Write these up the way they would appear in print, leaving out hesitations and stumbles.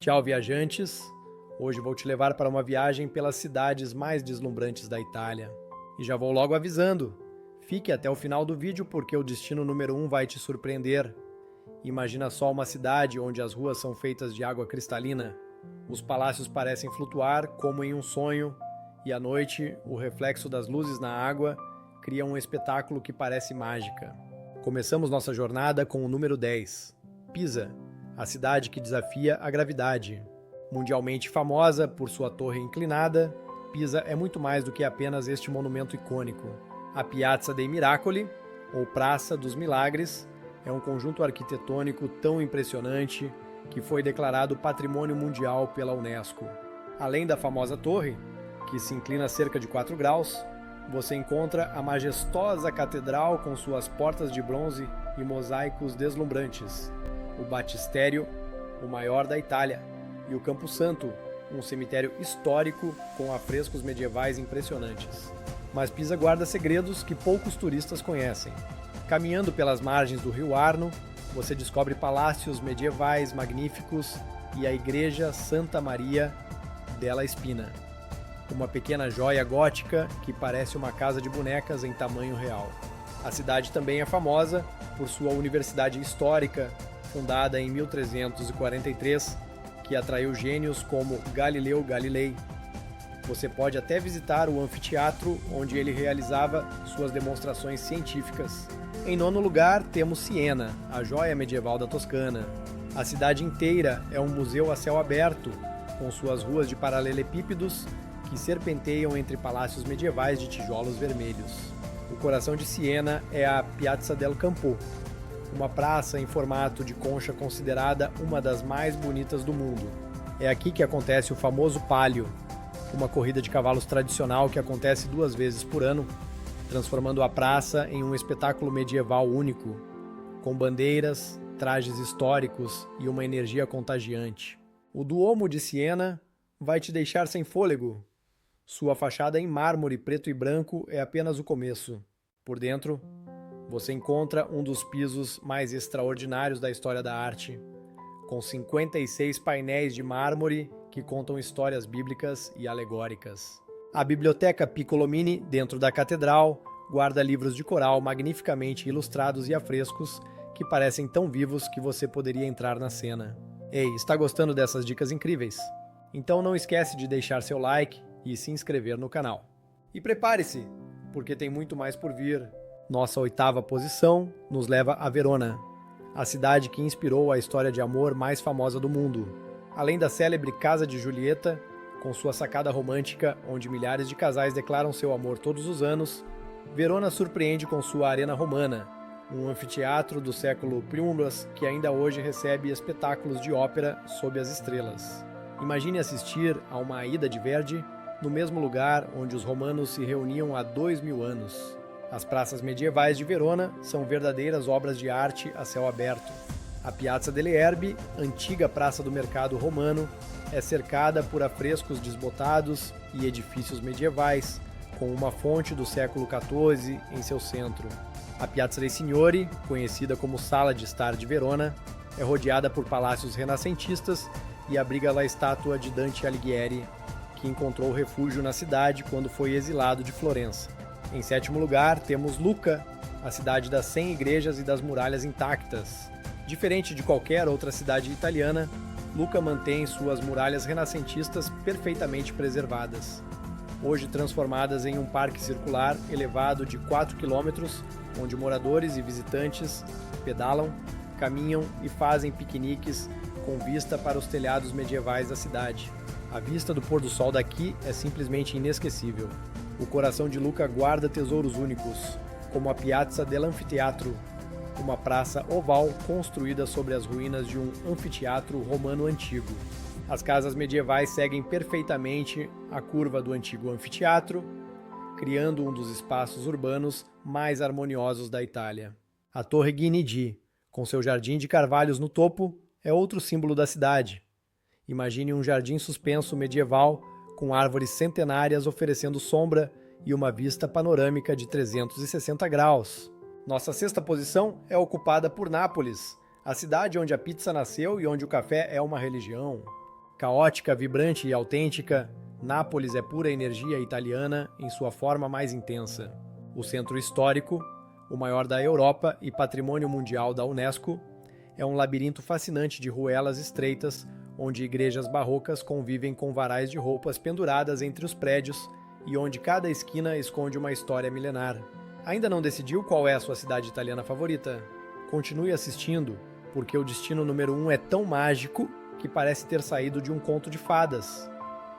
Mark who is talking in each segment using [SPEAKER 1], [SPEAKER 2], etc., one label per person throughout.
[SPEAKER 1] Tchau, viajantes! Hoje vou te levar para uma viagem pelas cidades mais deslumbrantes da Itália. E já vou logo avisando, fique até o final do vídeo porque o destino número 1 vai te surpreender. Imagina só uma cidade onde as ruas são feitas de água cristalina, os palácios parecem flutuar como em um sonho, e à noite o reflexo das luzes na água cria um espetáculo que parece mágica. Começamos nossa jornada com o número 10, Pisa, a cidade que desafia a gravidade. Mundialmente famosa por sua torre inclinada, Pisa é muito mais do que apenas este monumento icônico. A Piazza dei Miracoli, ou Praça dos Milagres, é um conjunto arquitetônico tão impressionante que foi declarado Patrimônio Mundial pela Unesco. Além da famosa torre, que se inclina cerca de 4 graus, você encontra a majestosa catedral com suas portas de bronze e mosaicos deslumbrantes, o Batistério, o maior da Itália, e o Campo Santo, um cemitério histórico com afrescos medievais impressionantes. Mas Pisa guarda segredos que poucos turistas conhecem. Caminhando pelas margens do rio Arno, você descobre palácios medievais magníficos e a Igreja Santa Maria della Spina, uma pequena joia gótica que parece uma casa de bonecas em tamanho real. A cidade também é famosa por sua universidade histórica, fundada em 1343, que atraiu gênios como Galileu Galilei. Você pode até visitar o anfiteatro onde ele realizava suas demonstrações científicas. Em nono lugar, temos Siena, a joia medieval da Toscana. A cidade inteira é um museu a céu aberto, com suas ruas de paralelepípedos que serpenteiam entre palácios medievais de tijolos vermelhos. O coração de Siena é a Piazza del Campo, uma praça em formato de concha considerada uma das mais bonitas do mundo. É aqui que acontece o famoso Palio, uma corrida de cavalos tradicional que acontece 2 vezes por ano, transformando a praça em um espetáculo medieval único, com bandeiras, trajes históricos e uma energia contagiante. O Duomo de Siena vai te deixar sem fôlego. Sua fachada em mármore preto e branco é apenas o começo. Por dentro, você encontra um dos pisos mais extraordinários da história da arte, com 56 painéis de mármore que contam histórias bíblicas e alegóricas. A Biblioteca Piccolomini, dentro da catedral, guarda livros de coral magnificamente ilustrados e afrescos que parecem tão vivos que você poderia entrar na cena. Ei, está gostando dessas dicas incríveis? Então não esquece de deixar seu like e se inscrever no canal. E prepare-se, porque tem muito mais por vir. Nossa 8ª posição nos leva a Verona, a cidade que inspirou a história de amor mais famosa do mundo. Além da célebre Casa de Julieta, com sua sacada romântica, onde milhares de casais declaram seu amor todos os anos, Verona surpreende com sua Arena Romana, um anfiteatro do século I que ainda hoje recebe espetáculos de ópera sob as estrelas. Imagine assistir a uma Aida de Verdi no mesmo lugar onde os romanos se reuniam há 2000 anos. As praças medievais de Verona são verdadeiras obras de arte a céu aberto. A Piazza delle Erbe, antiga praça do mercado romano, é cercada por afrescos desbotados e edifícios medievais, com uma fonte do século XIV em seu centro. A Piazza dei Signori, conhecida como Sala de Estar de Verona, é rodeada por palácios renascentistas e abriga a estátua de Dante Alighieri, que encontrou refúgio na cidade quando foi exilado de Florença. Em 7º lugar, temos Lucca, a cidade das 100 igrejas e das muralhas intactas. Diferente de qualquer outra cidade italiana, Lucca mantém suas muralhas renascentistas perfeitamente preservadas, hoje transformadas em um parque circular elevado de 4 km, onde moradores e visitantes pedalam, caminham e fazem piqueniques com vista para os telhados medievais da cidade. A vista do pôr do sol daqui é simplesmente inesquecível. O coração de Lucca guarda tesouros únicos, como a Piazza dell'Anfiteatro, uma praça oval construída sobre as ruínas de um anfiteatro romano antigo. As casas medievais seguem perfeitamente a curva do antigo anfiteatro, criando um dos espaços urbanos mais harmoniosos da Itália. A Torre Guinigi, com seu jardim de carvalhos no topo, é outro símbolo da cidade. Imagine um jardim suspenso medieval com árvores centenárias oferecendo sombra e uma vista panorâmica de 360 graus. Nossa 6ª posição é ocupada por Nápoles, a cidade onde a pizza nasceu e onde o café é uma religião. Caótica, vibrante e autêntica, Nápoles é pura energia italiana em sua forma mais intensa. O centro histórico, o maior da Europa e patrimônio mundial da Unesco, é um labirinto fascinante de ruelas estreitas, onde igrejas barrocas convivem com varais de roupas penduradas entre os prédios e onde cada esquina esconde uma história milenar. Ainda não decidiu qual é a sua cidade italiana favorita? Continue assistindo, porque o destino número 1 é tão mágico que parece ter saído de um conto de fadas.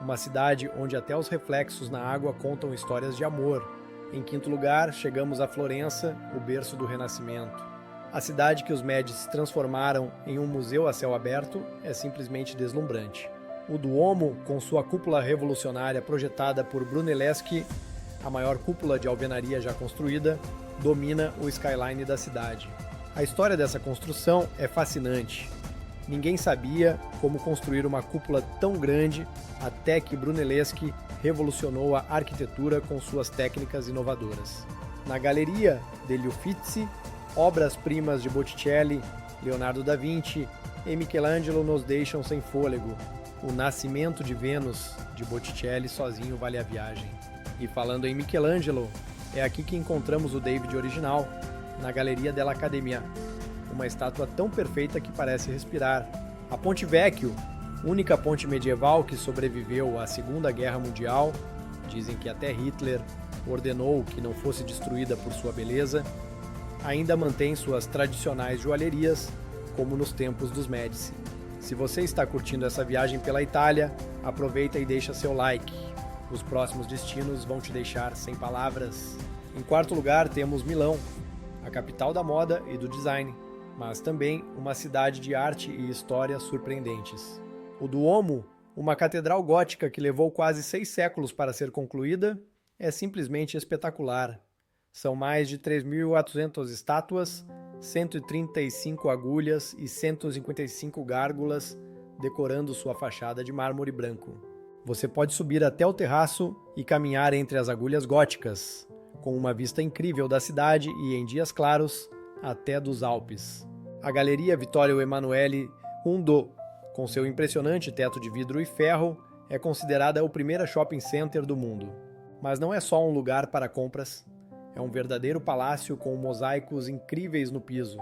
[SPEAKER 1] Uma cidade onde até os reflexos na água contam histórias de amor. Em quinto lugar, chegamos a Florença, o berço do Renascimento. A cidade que os Médici transformaram em um museu a céu aberto é simplesmente deslumbrante. O Duomo, com sua cúpula revolucionária projetada por Brunelleschi, a maior cúpula de alvenaria já construída, domina o skyline da cidade. A história dessa construção é fascinante. Ninguém sabia como construir uma cúpula tão grande até que Brunelleschi revolucionou a arquitetura com suas técnicas inovadoras. Na Galeria degli Uffizi, obras-primas de Botticelli, Leonardo da Vinci e Michelangelo nos deixam sem fôlego. O Nascimento de Vênus, de Botticelli, sozinho vale a viagem. E falando em Michelangelo, é aqui que encontramos o David original, na Galeria dell'Accademia, uma estátua tão perfeita que parece respirar. A Ponte Vecchio, única ponte medieval que sobreviveu à Segunda Guerra Mundial, dizem que até Hitler ordenou que não fosse destruída por sua beleza, ainda mantém suas tradicionais joalherias, como nos tempos dos Médici. Se você está curtindo essa viagem pela Itália, aproveita e deixa seu like. Os próximos destinos vão te deixar sem palavras. Em quarto lugar temos Milão, a capital da moda e do design, mas também uma cidade de arte e história surpreendentes. O Duomo, uma catedral gótica que levou quase 6 séculos para ser concluída, é simplesmente espetacular. São mais de 3.400 estátuas, 135 agulhas e 155 gárgulas decorando sua fachada de mármore branco. Você pode subir até o terraço e caminhar entre as agulhas góticas, com uma vista incrível da cidade e, em dias claros, até dos Alpes. A Galeria Vittorio Emanuele I, com seu impressionante teto de vidro e ferro, é considerada o primeiro shopping center do mundo. Mas não é só um lugar para compras, é um verdadeiro palácio com mosaicos incríveis no piso,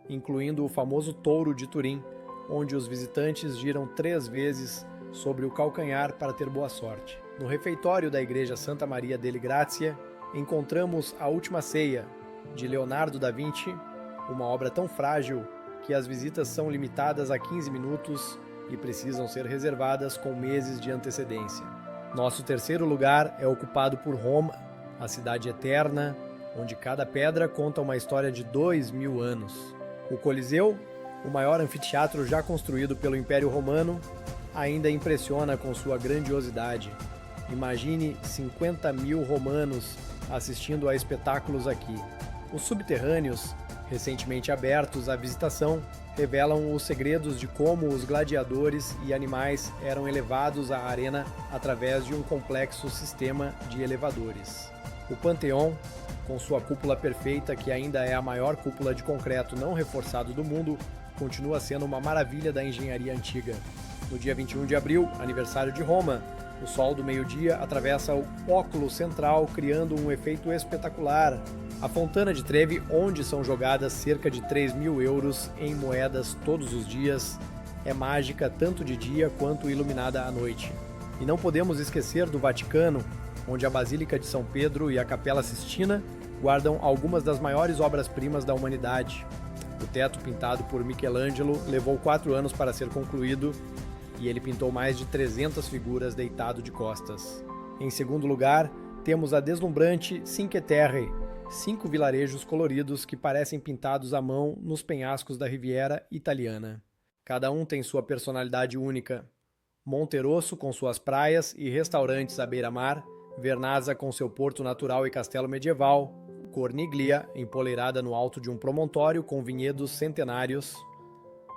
[SPEAKER 1] incluindo o famoso Touro de Turim, onde os visitantes giram 3 vezes sobre o calcanhar para ter boa sorte. No refeitório da Igreja Santa Maria delle Grazie, encontramos A Última Ceia, de Leonardo da Vinci, uma obra tão frágil que as visitas são limitadas a 15 minutos e precisam ser reservadas com meses de antecedência. Nosso terceiro lugar é ocupado por Roma, a cidade eterna, onde cada pedra conta uma história de 2000 anos. O Coliseu, o maior anfiteatro já construído pelo Império Romano, ainda impressiona com sua grandiosidade. Imagine 50.000 romanos assistindo a espetáculos aqui. Os subterrâneos, recentemente abertos à visitação, revelam os segredos de como os gladiadores e animais eram elevados à arena através de um complexo sistema de elevadores. O Panteão, com sua cúpula perfeita, que ainda é a maior cúpula de concreto não reforçado do mundo, continua sendo uma maravilha da engenharia antiga. No dia 21 de abril, aniversário de Roma, o sol do meio-dia atravessa o óculo central, criando um efeito espetacular. A Fontana de Trevi, onde são jogadas cerca de 3.000 euros em moedas todos os dias, é mágica tanto de dia quanto iluminada à noite. E não podemos esquecer do Vaticano, onde a Basílica de São Pedro e a Capela Sistina guardam algumas das maiores obras-primas da humanidade. O teto, pintado por Michelangelo, levou 4 anos para ser concluído e ele pintou mais de 300 figuras deitado de costas. Em segundo lugar, temos a deslumbrante Cinque Terre, 5 vilarejos coloridos que parecem pintados à mão nos penhascos da Riviera italiana. Cada um tem sua personalidade única. Monterosso com suas praias e restaurantes à beira-mar, Vernazza com seu porto natural e castelo medieval, Corniglia, empoleirada no alto de um promontório com vinhedos centenários,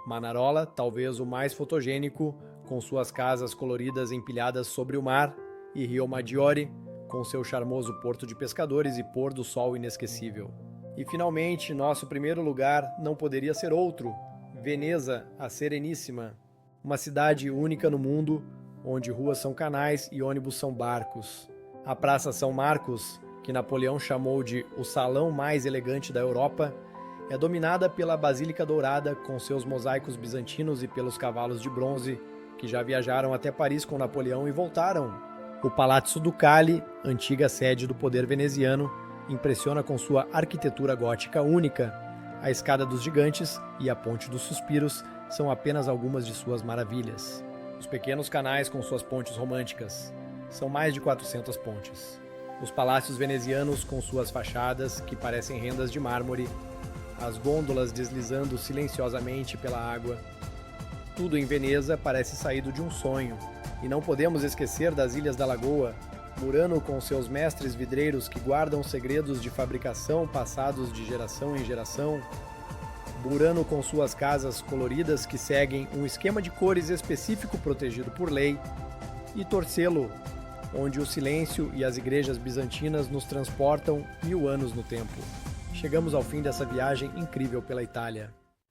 [SPEAKER 1] Manarola, talvez o mais fotogênico, com suas casas coloridas empilhadas sobre o mar, e Rio Maggiore, com seu charmoso porto de pescadores e pôr do sol inesquecível. E finalmente, nosso primeiro lugar não poderia ser outro, Veneza, a Sereníssima. Uma cidade única no mundo, onde ruas são canais e ônibus são barcos. A Praça São Marcos, que Napoleão chamou de o salão mais elegante da Europa, é dominada pela Basílica Dourada com seus mosaicos bizantinos e pelos cavalos de bronze que já viajaram até Paris com Napoleão e voltaram. O Palazzo Ducale, antiga sede do poder veneziano, impressiona com sua arquitetura gótica única. A Escada dos Gigantes e a Ponte dos Suspiros são apenas algumas de suas maravilhas. Os pequenos canais com suas pontes românticas. São mais de 400 pontes. Os palácios venezianos com suas fachadas, que parecem rendas de mármore. As gôndolas deslizando silenciosamente pela água. Tudo em Veneza parece saído de um sonho. E não podemos esquecer das Ilhas da Lagoa, Murano com seus mestres vidreiros que guardam segredos de fabricação passados de geração em geração. Burano com suas casas coloridas que seguem um esquema de cores específico protegido por lei. E Torcello, onde o silêncio e as igrejas bizantinas nos transportam 1000 anos no tempo. Chegamos ao fim dessa viagem incrível pela Itália.